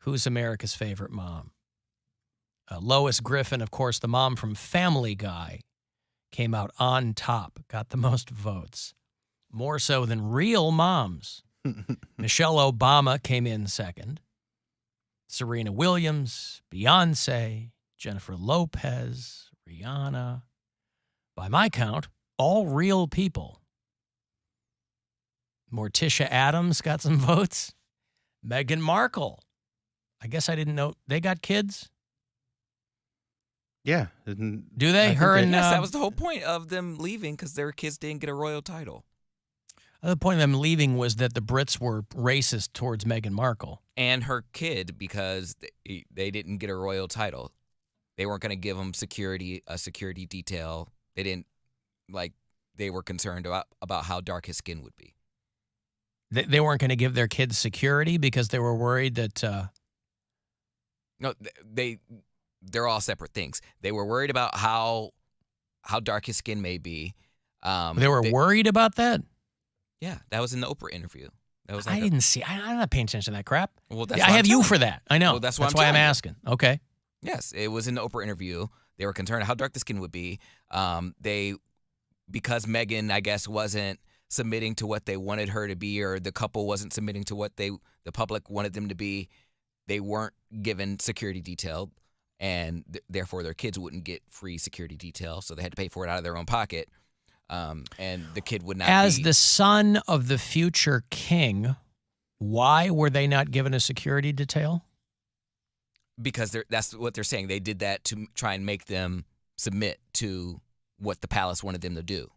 Who's America's favorite mom? Lois Griffin, of course, the mom from Family Guy, came out on top, got the most votes, more so than real moms. Michelle Obama came in second. Serena Williams, Beyonce, Jennifer Lopez, Rihanna. By my count, all real people. Morticia Adams got some votes. Meghan Markle. I guess I didn't know. They got kids? Yeah. Do they? Yes, that was the whole point of them leaving, because their kids didn't get a royal title. The point of them leaving was that the Brits were racist towards Meghan Markle. And her kid, because they didn't get a royal title. They weren't going to give them a security detail. They didn't, they were concerned about how dark his skin would be. They weren't going to give their kids security because they were worried that... No, they're all separate things. They were worried about how dark his skin may be. They were worried about that? Yeah, that was in the Oprah interview. That was I didn't see. I'm not paying attention to that crap. Well, I have you for that. I know. Well, that's why I'm asking. Okay. Yes, it was in the Oprah interview. They were concerned how dark the skin would be. Because Meghan, I guess, wasn't submitting to what they wanted her to be, or the couple wasn't submitting to what the public wanted them to be, they weren't given security detail, and therefore their kids wouldn't get free security detail, so they had to pay for it out of their own pocket, and the kid would not As the son of the future king, why were they not given a security detail? Because that's what they're saying. They did that to try and make them submit to what the palace wanted them to do.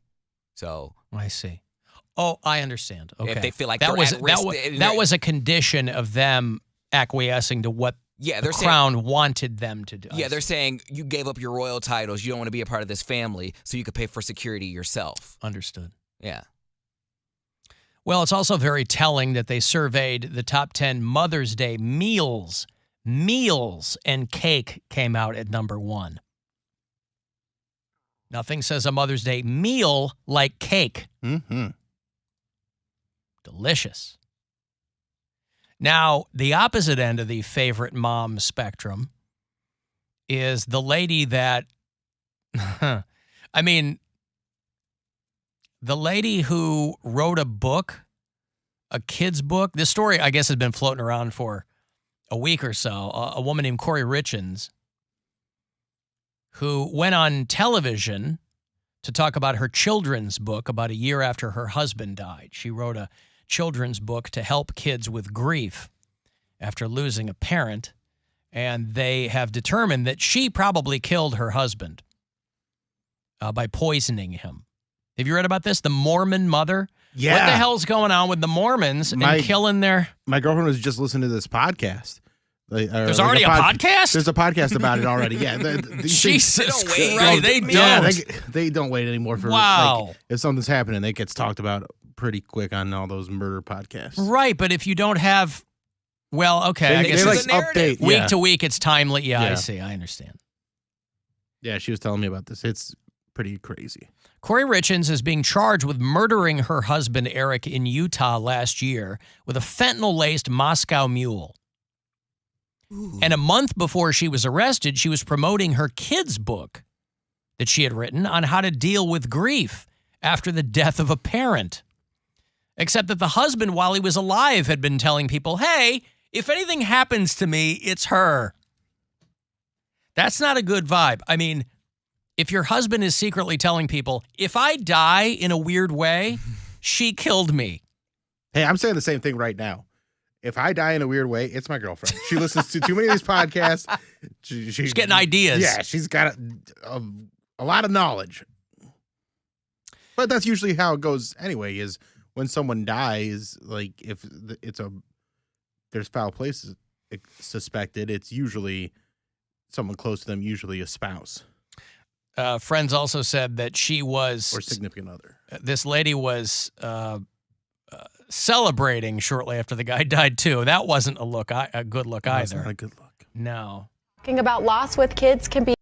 So I see. Oh, I understand. Okay. If they feel like that they're was a condition of them acquiescing to what the crown wanted them to do. Yeah, they're saying you gave up your royal titles. You don't want to be a part of this family, so you could pay for security yourself. Understood. Yeah. Well, it's also very telling that they surveyed the top 10 Mother's Day meals. Meals and cake came out at number 1. Nothing says a Mother's Day meal like cake. Mm-hmm. Delicious. Now, the opposite end of the favorite mom spectrum is the lady that, the lady who wrote a book, a kid's book. This story, I guess, has been floating around for a week or so. A woman named Corey Richins, who went on television to talk about her children's book about a year after her husband died. She wrote a children's book to help kids with grief after losing a parent, and they have determined that she probably killed her husband by poisoning him. Have you read about this? The Mormon mother? Yeah. What the hell's going on with the Mormons and killing their... My girlfriend was just listening to this podcast. There's already a podcast? There's a podcast about it already. Yeah. Jesus Christ. Right, they don't. Yeah, they don't wait anymore for wow. If something's happening, it gets talked about pretty quick on all those murder podcasts. Right, but if you don't have... Well, okay. I guess they it's update. Week to week, it's timely. Yeah, I see. I understand. Yeah, she was telling me about this. It's pretty crazy. Corey Richins is being charged with murdering her husband, Eric, in Utah last year with a fentanyl-laced Moscow Mule. Ooh. And a month before she was arrested, she was promoting her kid's book that she had written on how to deal with grief after the death of a parent. Except that the husband, while he was alive, had been telling people, hey, if anything happens to me, it's her. That's not a good vibe. I mean, if your husband is secretly telling people, if I die in a weird way, she killed me. Hey, I'm saying the same thing right now. If I die in a weird way, it's my girlfriend. She listens to too many of these podcasts. She's getting ideas. Yeah, she's got a lot of knowledge. But that's usually how it goes anyway, is when someone dies, like if there's foul play suspected, it's usually someone close to them, usually a spouse. Friends also said that she was... Or significant other. This lady was celebrating shortly after the guy died, too. That wasn't a good look either. That's not a good look. No. Talking about loss with kids can be...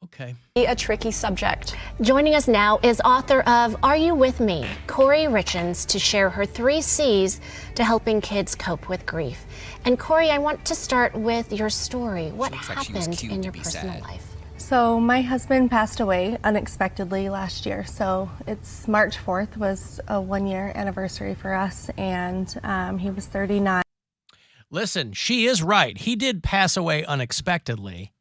Okay. A tricky subject. Joining us now is author of Are You With Me, Corey Richens, to share her 3 C's to helping kids cope with grief. And Corey, I want to start with your story. What happened in your personal life? So my husband passed away unexpectedly last year. So it's March 4th was a 1-year anniversary for us, and he was 39. Listen, she is right. He did pass away unexpectedly.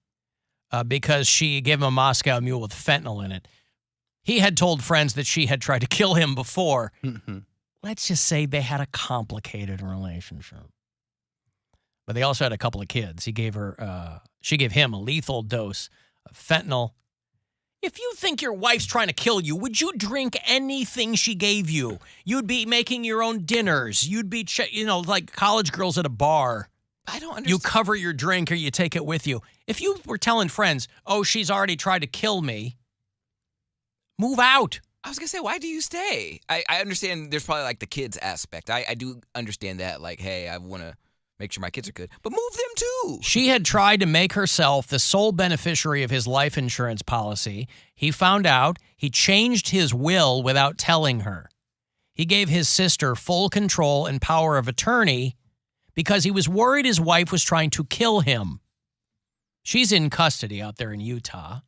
Because she gave him a Moscow Mule with fentanyl in it. He had told friends that she had tried to kill him before. Let's just say they had a complicated relationship. But they also had a couple of kids. She gave him a lethal dose of fentanyl. If you think your wife's trying to kill you, would you drink anything she gave you? You'd be making your own dinners. You'd be, like college girls at a bar. I don't understand. You cover your drink or you take it with you. If you were telling friends, oh, she's already tried to kill me, move out. I was going to say, why do you stay? I understand there's probably like the kids aspect. I do understand that. Like, hey, I want to make sure my kids are good. But move them too. She had tried to make herself the sole beneficiary of his life insurance policy. He found out. He changed his will without telling her. He gave his sister full control and power of attorney because he was worried his wife was trying to kill him. She's in custody out there in Utah.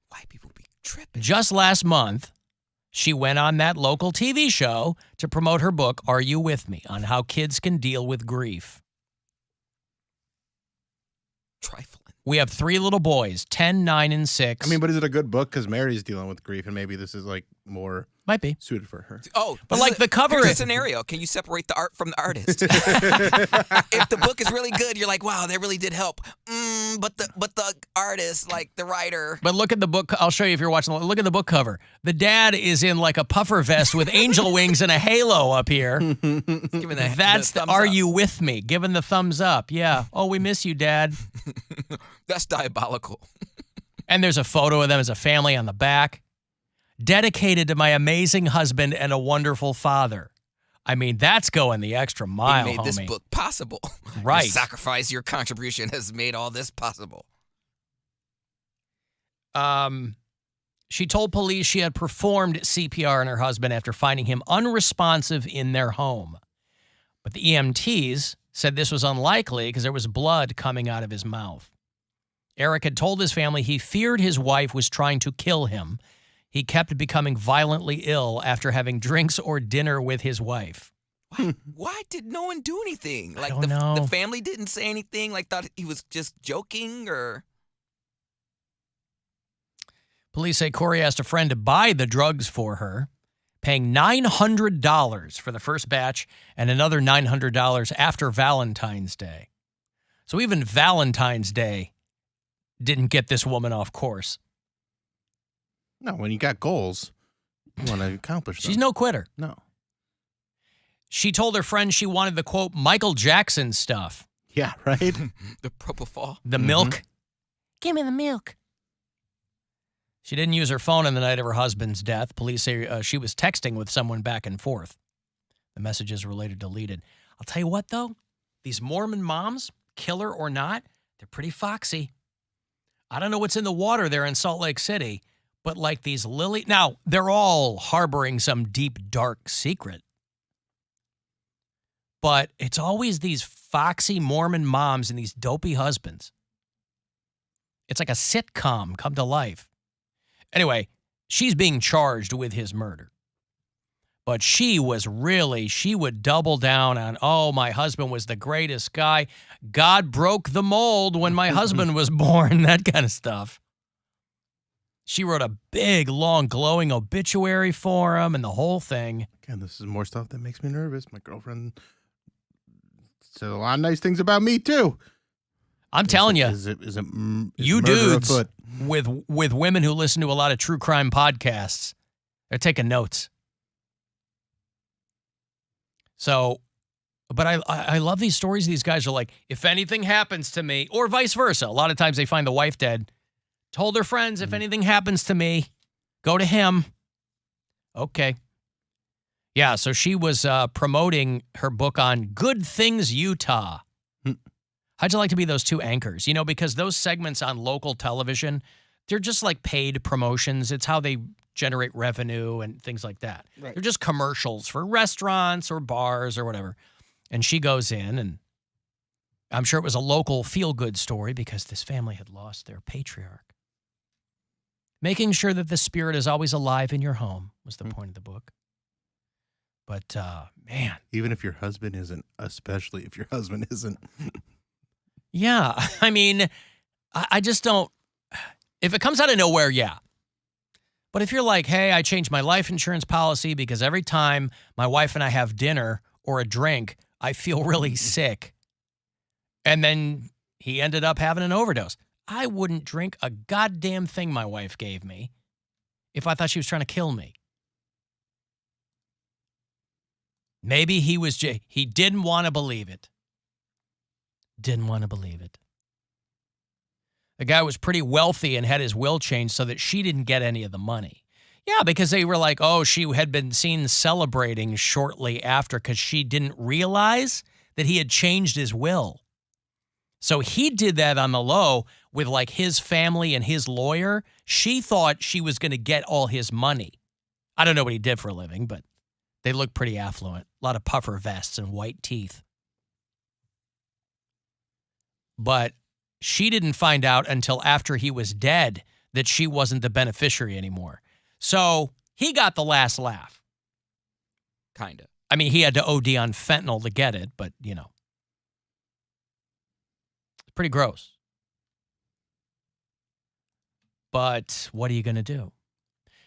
Why people be tripping? Just last month, she went on that local TV show to promote her book, Are You With Me?, on how kids can deal with grief. Trifling. We have 3 little boys, 10, 9, and 6. I mean, but is it a good book? Because Mary's dealing with grief, and maybe this is like more might be suited for her. Oh, but like the cover here's a is scenario. Can you separate the art from the artist? If the book is really good, you're like, wow, that really did help. But the artist, like the writer. But look at the book. I'll show you if you're watching. Look at the book cover. The dad is in like a puffer vest with angel wings and a halo up here. That's the Are You With Me? Giving the thumbs up. Yeah. Oh, we miss you, Dad. That's diabolical. And there's a photo of them as a family on the back. Dedicated to my amazing husband and a wonderful father. I mean, that's going the extra mile, He made this homie. book possible. Right. Your sacrifice, your contribution has made all this possible. She told police she had performed CPR on her husband after finding him unresponsive in their home. But the EMTs said this was unlikely because there was blood coming out of his mouth. Eric had told his family he feared his wife was trying to kill him. He kept becoming violently ill after having drinks or dinner with his wife. Why did no one do anything? Like don't know. The family didn't say anything? Like thought he was just joking or? Police say Corey asked a friend to buy the drugs for her, paying $900 for the first batch and another $900 after Valentine's Day. So even Valentine's Day didn't get this woman off course. No, when you got goals, you want to accomplish them. She's no quitter. No. She told her friend she wanted the, quote, Michael Jackson stuff. Yeah, right? The propofol. The milk. Give me the milk. She didn't use her phone on the night of her husband's death. Police say she was texting with someone back and forth. The messages were later deleted. I'll tell you what, though. These Mormon moms, killer or not, they're pretty foxy. I don't know what's in the water there in Salt Lake City, but like these Lily... Now, they're all harboring some deep, dark secret. But it's always these foxy Mormon moms and these dopey husbands. It's like a sitcom come to life. Anyway, she's being charged with his murder. But she would double down on, oh, my husband was the greatest guy. God broke the mold when my husband was born, that kind of stuff. She wrote a big, long, glowing obituary for him and the whole thing. Again, this is more stuff that makes me nervous. My girlfriend said a lot of nice things about me, too. I'm telling you, is you murder dudes afoot? with women who listen to a lot of true crime podcasts, they're taking notes. So, but I love these stories. These guys are like, if anything happens to me, or vice versa. A lot of times they find the wife dead. Told their friends, if anything happens to me, go to him. Okay. Yeah, so she was promoting her book on Good Things Utah. How'd you like to be those two anchors? You know, because those segments on local television they're just like paid promotions. It's how they generate revenue and things like that. Right. They're just commercials for restaurants or bars or whatever. And she goes in, and I'm sure it was a local feel-good story because this family had lost their patriarch. Making sure that the spirit is always alive in your home was the point of the book. But, man. Even if your husband isn't, especially if your husband isn't. Yeah, I mean, I just don't. If it comes out of nowhere, yeah. But if you're like, hey, I changed my life insurance policy because every time my wife and I have dinner or a drink, I feel really sick. And then he ended up having an overdose. I wouldn't drink a goddamn thing my wife gave me if I thought she was trying to kill me. Maybe he didn't want to believe it. Didn't want to believe it. The guy was pretty wealthy and had his will changed so that she didn't get any of the money. Yeah, because they were like, oh, she had been seen celebrating shortly after because she didn't realize that he had changed his will. So he did that on the low with like his family and his lawyer. She thought she was going to get all his money. I don't know what he did for a living, but they looked pretty affluent. A lot of puffer vests and white teeth. But she didn't find out until after he was dead that she wasn't the beneficiary anymore. So he got the last laugh. Kind of. I mean, he had to OD on fentanyl to get it, but, you know. It's pretty gross. But what are you going to do?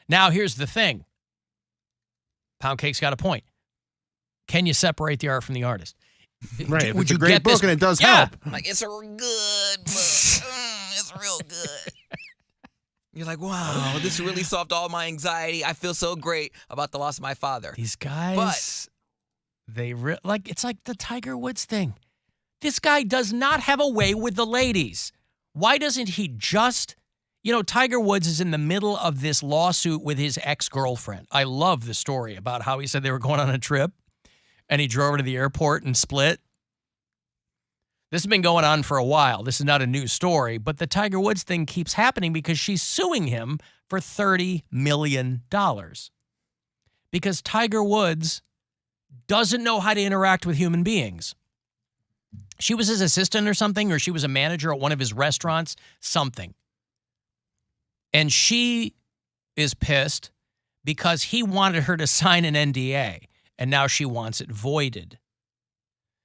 Now, here's the thing. Poundcake's got a point. Can you separate the art from the artist? Right. If Would it's a you great get book this? and it does Yeah. help. Like, it's a good book. It's real good. You're like, wow, this really solved all my anxiety. I feel so great about the loss of my father. These guys, it's like the Tiger Woods thing. This guy does not have a way with the ladies. Why doesn't he just, Tiger Woods is in the middle of this lawsuit with his ex-girlfriend. I love the story about how he said they were going on a trip and he drove her to the airport and split. This has been going on for a while. This is not a new story, but the Tiger Woods thing keeps happening because she's suing him for $30 million. Because Tiger Woods doesn't know how to interact with human beings. She was his assistant or something, or she was a manager at one of his restaurants, something. And she is pissed because he wanted her to sign an NDA, and now she wants it voided.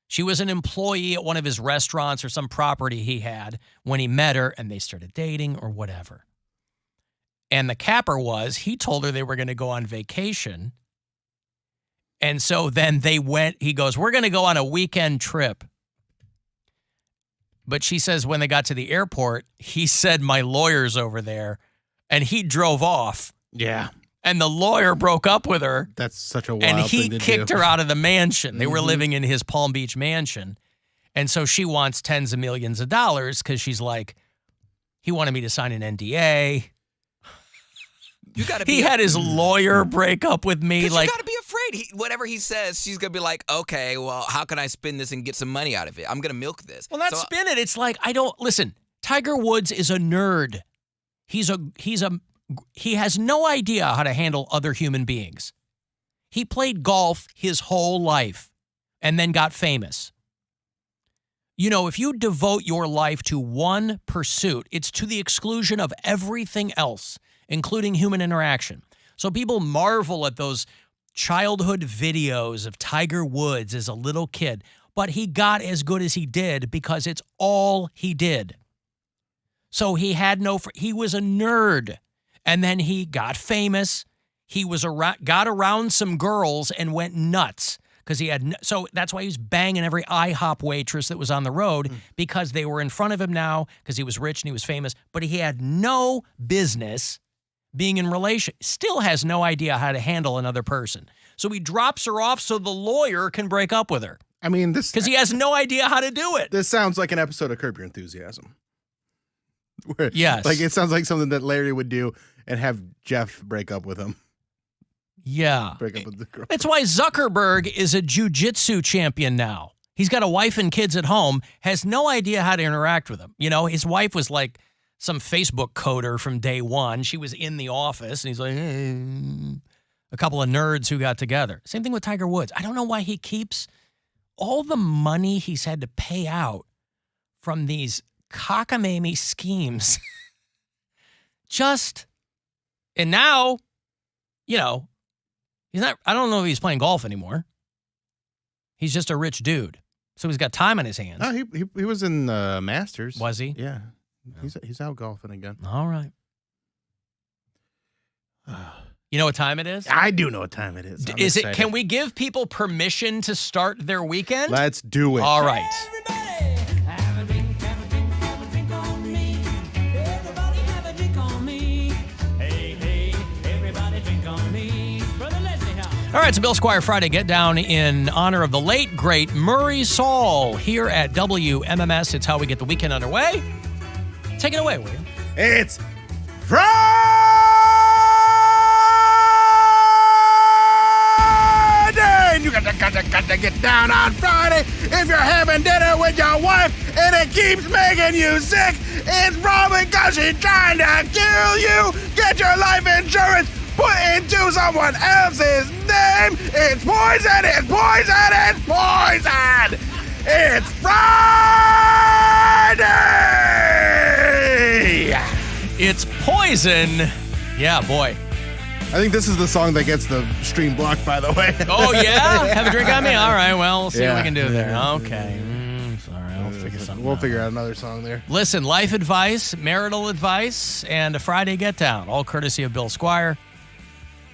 She was an employee at one of his restaurants or some property he had when he met her and they started dating or whatever. And the capper was, he told her they were going to go on vacation. And so then he goes, we're going to go on a weekend trip. But she says when they got to the airport, he said, my lawyer's over there. And he drove off. Yeah. And the lawyer broke up with her. That's such a wild And thing he to kicked do. her out of the mansion. They were living in his Palm Beach mansion. And so she wants tens of millions of dollars because she's like, he wanted me to sign an NDA. You gotta He had his lawyer break up with me. Because Like, you gotta be afraid. Whatever he says, she's gonna be like, okay, well, how can I spin this and get some money out of it? I'm gonna milk this. well, not spin it. It's like, listen, Tiger Woods is a nerd. He has no idea how to handle other human beings. He played golf his whole life and then got famous. If you devote your life to one pursuit, it's to the exclusion of everything else, including human interaction. So people marvel at those childhood videos of Tiger Woods as a little kid, but he got as good as he did because it's all he did. So he was a nerd. And then he got famous. He got around some girls and went nuts because so that's why he was banging every IHOP waitress that was on the road because they were in front of him now because he was rich and he was famous. But he had no business being in relation. Still has no idea how to handle another person. So he drops her off so the lawyer can break up with her. I mean, because he has no idea how to do it. This sounds like an episode of Curb Your Enthusiasm. Where, yes. Like, it sounds like something that Larry would do and have Jeff break up with him. Yeah. Break up with the girl. That's why Zuckerberg is a jiu-jitsu champion now. He's got a wife and kids at home, has no idea how to interact with them. His wife was like some Facebook coder from day one. She was in the office, and he's like, hey, a couple of nerds who got together. Same thing with Tiger Woods. I don't know why he keeps all the money he's had to pay out from these cockamamie schemes. And now, he's not, I don't know if he's playing golf anymore. He's just a rich dude. So he's got time on his hands. Oh, he was in the Masters. Was he? Yeah. He's out golfing again. All right. You know what time it is? I do know what time it is. I'm excited. Can we give people permission to start their weekend? Let's do it. All right. All right, it's a Bill Squire Friday Get Down in honor of the late, great Murray Saul here at WMMS. It's how we get the weekend underway. Take it away, will you? It's Friday! You gotta get down on Friday. If you're having dinner with your wife and it keeps making you sick, it's probably because she's trying to kill you. Get your life insurance put into someone else's name. It's poison, it's poison, it's poison. It's Friday. It's poison. Yeah, boy. I think this is the song that gets the stream blocked, by the way. Oh, yeah? Have a drink on me? All right, well, we'll see what we Yeah. can do there. Okay. Sorry, I'll figure something We'll out. figure out another song there. Listen, life advice, marital advice, and a Friday Get Down, all courtesy of Bill Squire.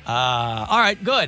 All right, good.